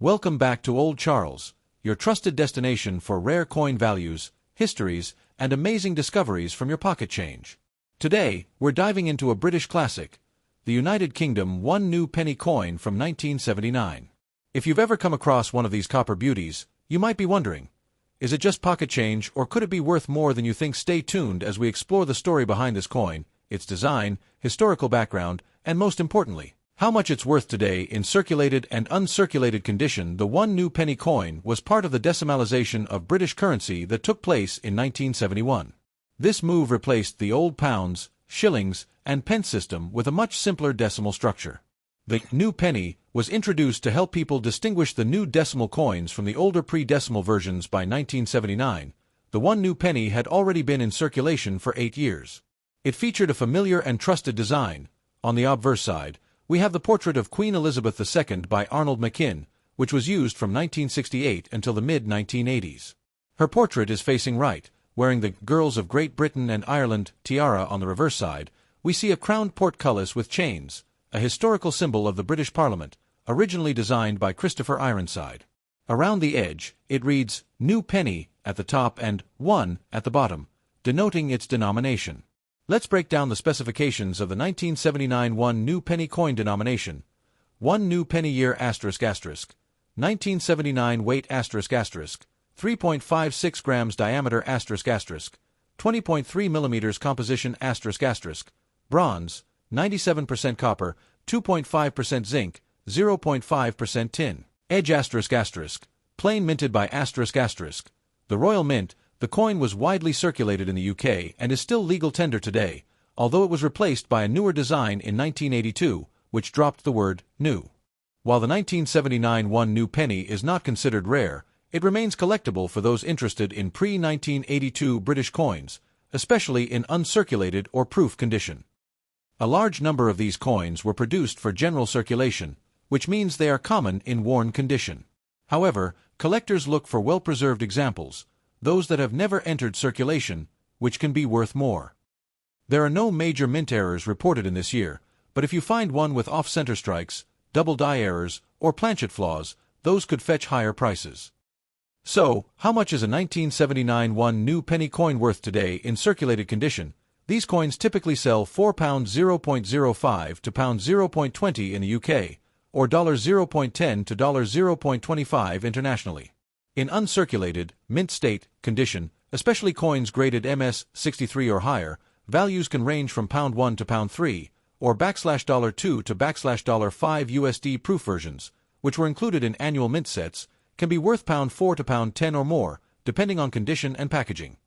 Welcome back to Old Charles, your trusted destination for rare coin values, histories, and amazing discoveries from your pocket change. Today, we're diving into a British classic, the United Kingdom one new penny coin from 1979. If you've ever come across one of these copper beauties, you might be wondering, is it just pocket change or could it be worth more than you think? Stay tuned as we explore the story behind this coin, its design, historical background, and most importantly, how much it's worth today. In circulated and uncirculated condition. The one new penny coin was part of the decimalisation of British currency that took place in 1971. This move replaced the old pounds, shillings, and pence system with a much simpler decimal structure. The new penny was introduced to help people distinguish the new decimal coins from the older pre-decimal versions. By 1979, the one new penny had already been in circulation for 8 years. It featured a familiar and trusted design. On the obverse side, we have the portrait of Queen Elizabeth II by Arnold Machin, which was used from 1968 until the mid-1980s. Her portrait is facing right, wearing the Girls of Great Britain and Ireland tiara. On the reverse side, we see a crowned portcullis with chains, a historical symbol of the British Parliament, originally designed by Christopher Ironside. Around the edge, it reads, New Penny, at the top and 1 at the bottom, denoting its denomination. Let's break down the specifications of the 1979 one new penny coin denomination. 1 new penny year ***, 1979 weight ***, 3.56 grams diameter ***, 20.3 millimeters composition ***, bronze, 97% copper, 2.5% zinc, 0.5% tin. Edge ***, plain minted by ***. The Royal Mint. The coin was widely circulated in the UK and is still legal tender today, although it was replaced by a newer design in 1982, which dropped the word new. While the 1979 one new penny is not considered rare, it remains collectible for those interested in pre-1982 British coins, especially in uncirculated or proof condition. A large number of these coins were produced for general circulation, which means they are common in worn condition. However, collectors look for well-preserved examples, those that have never entered circulation, which can be worth more. There are no major mint errors reported in this year, but if you find one with off-center strikes, double die errors, or planchet flaws, those could fetch higher prices. So, how much is a 1979 one new penny coin worth today in circulated condition? These coins typically sell £4 0.05 to £0.20 in the UK, or $0.10 to $0.25 internationally. In uncirculated, mint state condition, especially coins graded MS63 or higher, values can range from £1 to £3, or $2 to $5 USD. Proof versions, which were included in annual mint sets, can be worth £4 to £10 or more, depending on condition and packaging.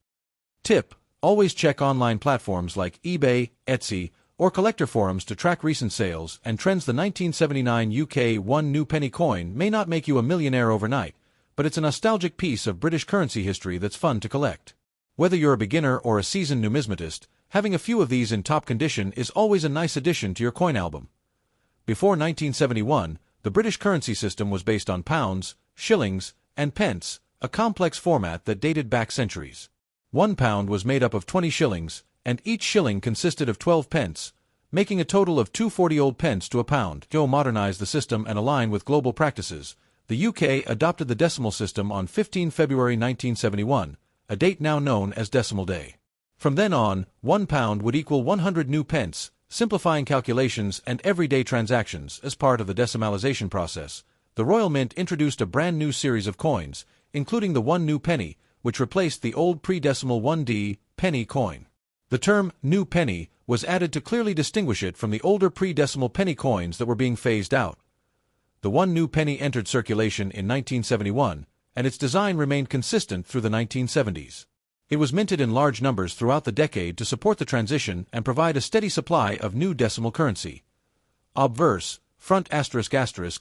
Tip: always check online platforms like eBay, Etsy, or collector forums to track recent sales and trends. The 1979 UK one new penny coin may not make you a millionaire overnight, but it's a nostalgic piece of British currency history that's fun to collect. Whether you're a beginner or a seasoned numismatist, having a few of these in top condition is always a nice addition to your coin album. Before 1971, the British currency system was based on pounds, shillings, and pence, a complex format that dated back centuries. 1 pound was made up of 20 shillings, and each shilling consisted of 12 pence, making a total of 240 old pence to a pound. To modernize the system and align with global practices, the UK adopted the decimal system on 15 February 1971, a date now known as Decimal Day. From then on, 1 pound would equal 100 new pence, simplifying calculations and everyday transactions. As part of the decimalisation process, the Royal Mint introduced a brand new series of coins, including the one new penny, which replaced the old pre-decimal 1d penny coin. The term new penny was added to clearly distinguish it from the older pre-decimal penny coins that were being phased out. The one new penny entered circulation in 1971, and its design remained consistent through the 1970s. It was minted in large numbers throughout the decade to support the transition and provide a steady supply of new decimal currency. Obverse, front ***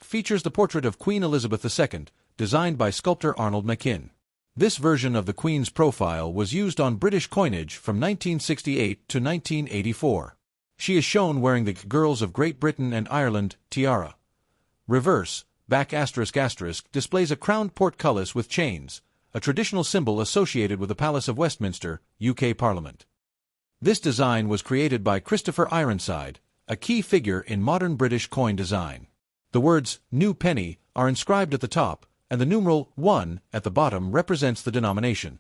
features the portrait of Queen Elizabeth II, designed by sculptor Arnold Machin. This version of the Queen's profile was used on British coinage from 1968 to 1984. She is shown wearing the Girls of Great Britain and Ireland tiara. Reverse, back ** displays a crowned portcullis with chains, a traditional symbol associated with the Palace of Westminster, UK Parliament. This design was created by Christopher Ironside, a key figure in modern British coin design. The words "New Penny" are inscribed at the top, and the numeral 1 at the bottom represents the denomination.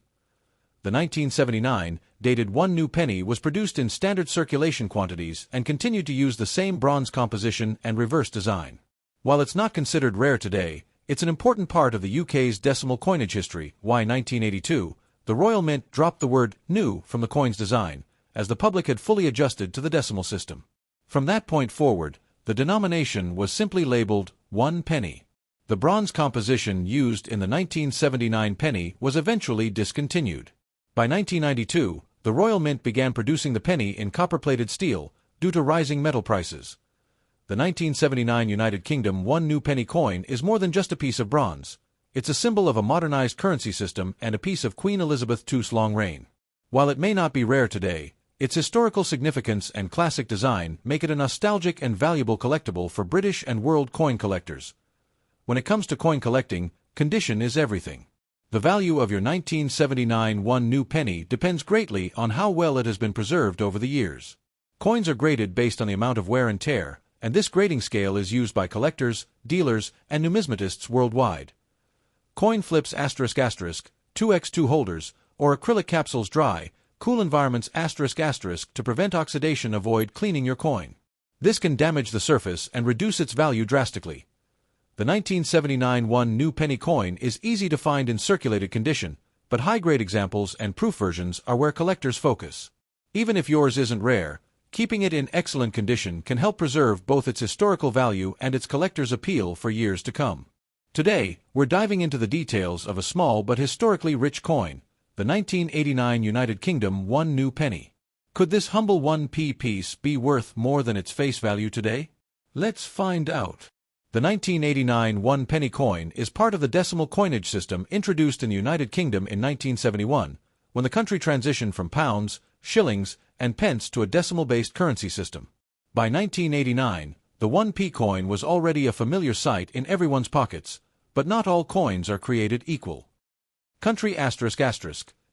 The 1979, dated 1 new penny was produced in standard circulation quantities and continued to use the same bronze composition and reverse design. While it's not considered rare today, it's an important part of the UK's decimal coinage history. Why 1982, the Royal Mint dropped the word new from the coin's design, as the public had fully adjusted to the decimal system. From that point forward, the denomination was simply labeled 1 penny. The bronze composition used in the 1979 penny was eventually discontinued. By 1992, the Royal Mint began producing the penny in copper-plated steel due to rising metal prices. The 1979 United Kingdom 1 new penny coin is more than just a piece of bronze. It's a symbol of a modernized currency system and a piece of Queen Elizabeth II's long reign. While it may not be rare today, its historical significance and classic design make it a nostalgic and valuable collectible for British and world coin collectors. When it comes to coin collecting, condition is everything. The value of your 1979 1 new penny depends greatly on how well it has been preserved over the years. Coins are graded based on the amount of wear and tear, and this grading scale is used by collectors, dealers, and numismatists worldwide. Coin flips ***, 2x2 holders, or acrylic capsules dry, cool environments ***, to prevent oxidation. Avoid cleaning your coin. This can damage the surface and reduce its value drastically. The 1979 1 new penny coin is easy to find in circulated condition, but high-grade examples and proof versions are where collectors focus. Even if yours isn't rare, keeping it in excellent condition can help preserve both its historical value and its collector's appeal for years to come. Today, we're diving into the details of a small but historically rich coin, the 1989 United Kingdom 1 new penny. Could this humble 1p piece be worth more than its face value today? Let's find out. The 1989 1 penny coin is part of the decimal coinage system introduced in the United Kingdom in 1971, when the country transitioned from pounds, shillings, and pence to a decimal-based currency system. By 1989, the 1p coin was already a familiar sight in everyone's pockets, but not all coins are created equal. Country ***,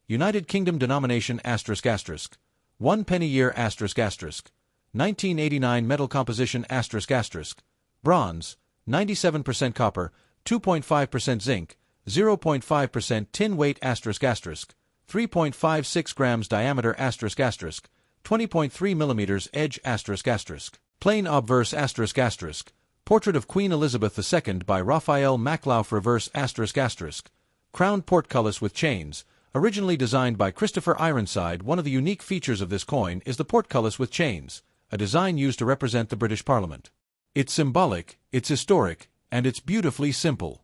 United Kingdom denomination ***, 1 penny year ***, 1989 metal composition ***, bronze, 97% copper, 2.5% zinc, 0.5% tin weight ***, 3.56 grams diameter ***, 20.3 millimeters edge ***, plain obverse ***, portrait of Queen Elizabeth II by Raphael Maclauf reverse ***, crowned portcullis with chains, originally designed by Christopher Ironside. One of the unique features of this coin is the portcullis with chains, a design used to represent the British Parliament. It's symbolic, it's historic, and it's beautifully simple.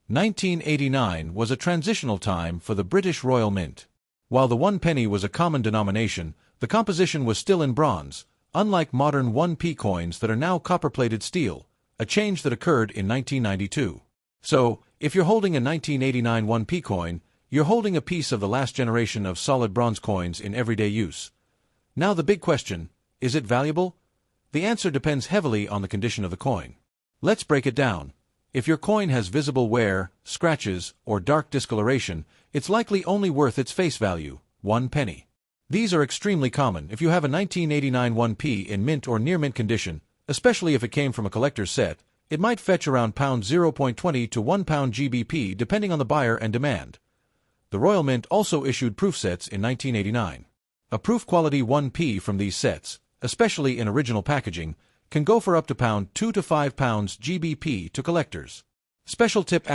1989 was a transitional time for the British Royal Mint. While the 1 penny was a common denomination, the composition was still in bronze, unlike modern 1p coins that are now copper-plated steel, a change that occurred in 1992. So, if you're holding a 1989 1p coin, you're holding a piece of the last generation of solid bronze coins in everyday use. Now the big question, is it valuable? The answer depends heavily on the condition of the coin. Let's break it down. If your coin has visible wear, scratches, or dark discoloration, it's likely only worth its face value, 1 penny. These are extremely common if you have a 1989 1p in mint or near mint condition, especially if it came from a collector's set. It might fetch around £0.20 to £1 GBP depending on the buyer and demand. The Royal Mint also issued proof sets in 1989. A proof quality 1p from these sets, especially in original packaging, can go for up to £2 to £5 GBP to collectors. Special tip ***,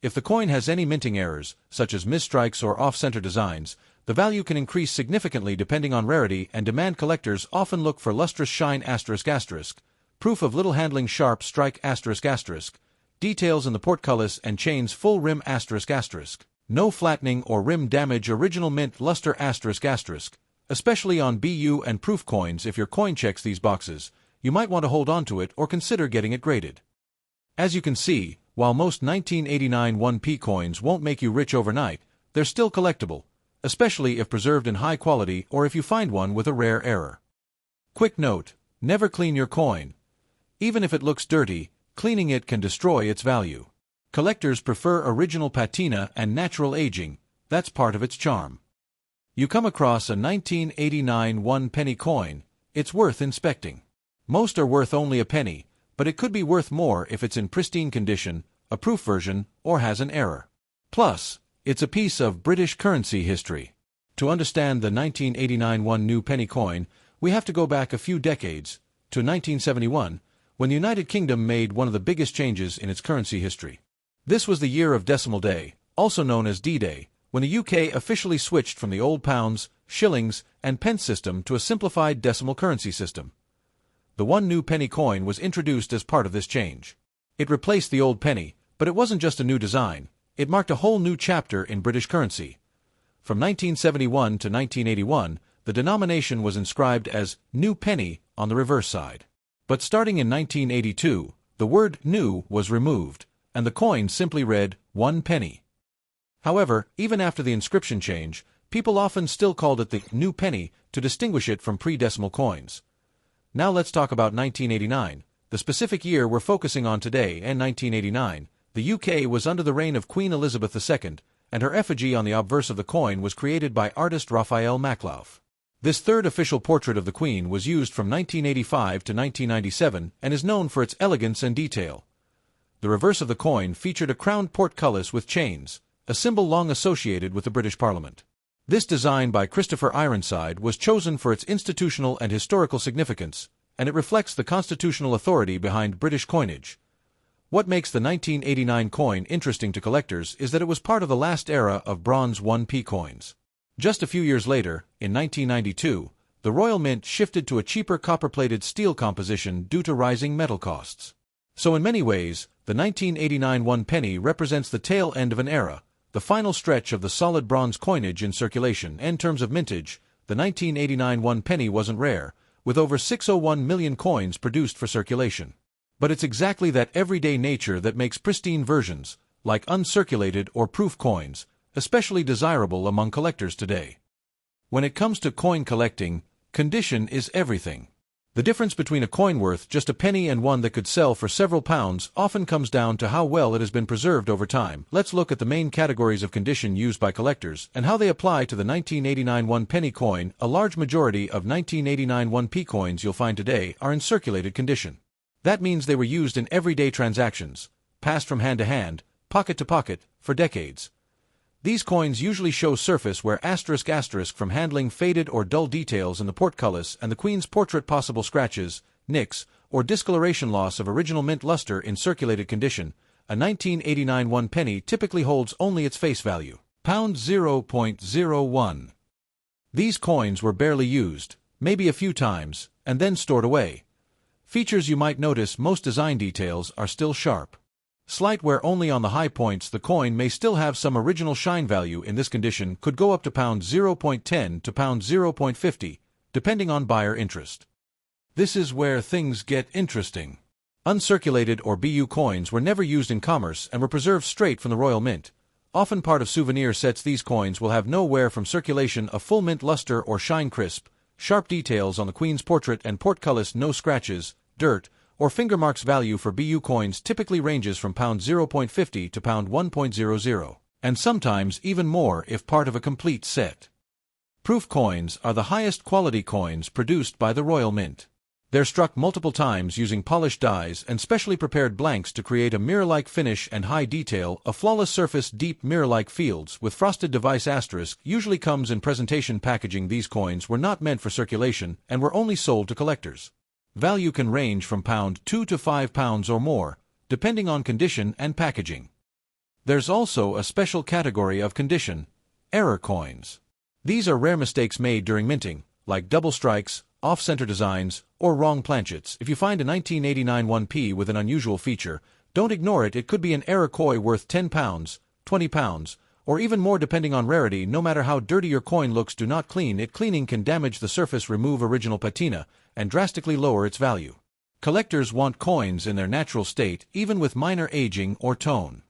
if the coin has any minting errors, such as misstrikes or off-center designs, the value can increase significantly depending on rarity and demand. Collectors often look for lustrous shine ***, proof of little handling sharp strike ***, details in the portcullis and chains full rim ***, no flattening or rim damage original mint luster ***, especially on BU and proof coins. If your coin checks these boxes, you might want to hold on to it or consider getting it graded. As you can see, while most 1989 1p coins won't make you rich overnight, they're still collectible, especially if preserved in high quality or if you find one with a rare error. Quick note, never clean your coin. Even if it looks dirty, cleaning it can destroy its value. Collectors prefer original patina and natural aging, that's part of its charm. You come across a 1989 1 penny coin, it's worth inspecting. Most are worth only a penny, but it could be worth more if it's in pristine condition, a proof version, or has an error. Plus, it's a piece of British currency history. To understand the 1989 one new penny coin, we have to go back a few decades, to 1971, when the United Kingdom made one of the biggest changes in its currency history. This was the year of Decimal Day, also known as D-Day, when the UK officially switched from the old pounds, shillings, and pence system to a simplified decimal currency system. The one new penny coin was introduced as part of this change. It replaced the old penny, but it wasn't just a new design, it marked a whole new chapter in British currency. From 1971 to 1981, the denomination was inscribed as New Penny on the reverse side. But starting in 1982, the word new was removed, and the coin simply read 1 penny. However, even after the inscription change, people often still called it the new penny to distinguish it from pre-decimal coins. Now let's talk about 1989, the specific year we're focusing on today. In 1989, the UK was under the reign of Queen Elizabeth II, and her effigy on the obverse of the coin was created by artist Raphael Maklauf. This third official portrait of the Queen was used from 1985 to 1997 and is known for its elegance and detail. The reverse of the coin featured a crowned portcullis with chains, a symbol long associated with the British Parliament. This design by Christopher Ironside was chosen for its institutional and historical significance, and it reflects the constitutional authority behind British coinage. What makes the 1989 coin interesting to collectors is that it was part of the last era of bronze 1p coins. Just a few years later, in 1992, the Royal Mint shifted to a cheaper copper-plated steel composition due to rising metal costs. So in many ways, the 1989 1 penny represents the tail end of an era, the final stretch of the solid bronze coinage in circulation. In terms of mintage, the 1989 1 penny wasn't rare, with over 601 million coins produced for circulation. But it's exactly that everyday nature that makes pristine versions, like uncirculated or proof coins, especially desirable among collectors today. When it comes to coin collecting, condition is everything. The difference between a coin worth just a penny and one that could sell for several pounds often comes down to how well it has been preserved over time. Let's look at the main categories of condition used by collectors and how they apply to the 1989 1 penny coin. A large majority of 1989 1p coins you'll find today are in circulated condition. That means they were used in everyday transactions, passed from hand to hand, pocket to pocket, for decades. These coins usually show surface wear ** from handling faded or dull details in the portcullis and the Queen's portrait, possible scratches, nicks, or discoloration, loss of original mint luster. In circulated condition, a 1989 1 penny typically holds only its face value, £0.01. These coins were barely used, maybe a few times, and then stored away. Features you might notice: most design details are still sharp. Slight wear only on the high points. The coin may still have some original shine. Value in this condition could go up to £0.10 to £0.50, depending on buyer interest. This is where things get interesting. Uncirculated or BU coins were never used in commerce and were preserved straight from the Royal Mint. Often part of souvenir sets, these coins will have no wear from circulation, a full mint luster or shine, crisp, sharp details on the Queen's portrait and portcullis, no scratches, dirt, or finger marks. Value for BU coins typically ranges from £0.50 to £1.00, and sometimes even more if part of a complete set. Proof coins are the highest quality coins produced by the Royal Mint. They're struck multiple times using polished dies and specially prepared blanks to create a mirror-like finish and high detail, a flawless surface, deep mirror-like fields with frosted device *, usually comes in presentation packaging. These coins were not meant for circulation and were only sold to collectors. Value can range from £2 to £5 or more, depending on condition and packaging. There's also a special category of condition: error coins. These are rare mistakes made during minting, like double strikes, off-center designs, or wrong planchets. If you find a 1989 1p with an unusual feature, don't ignore it. It could be an error coin worth £10, £20, or even more depending on rarity. No matter how dirty your coin looks, do not clean it. Cleaning can damage the surface, remove original patina, and drastically lower its value. Collectors want coins in their natural state, even with minor aging or tone.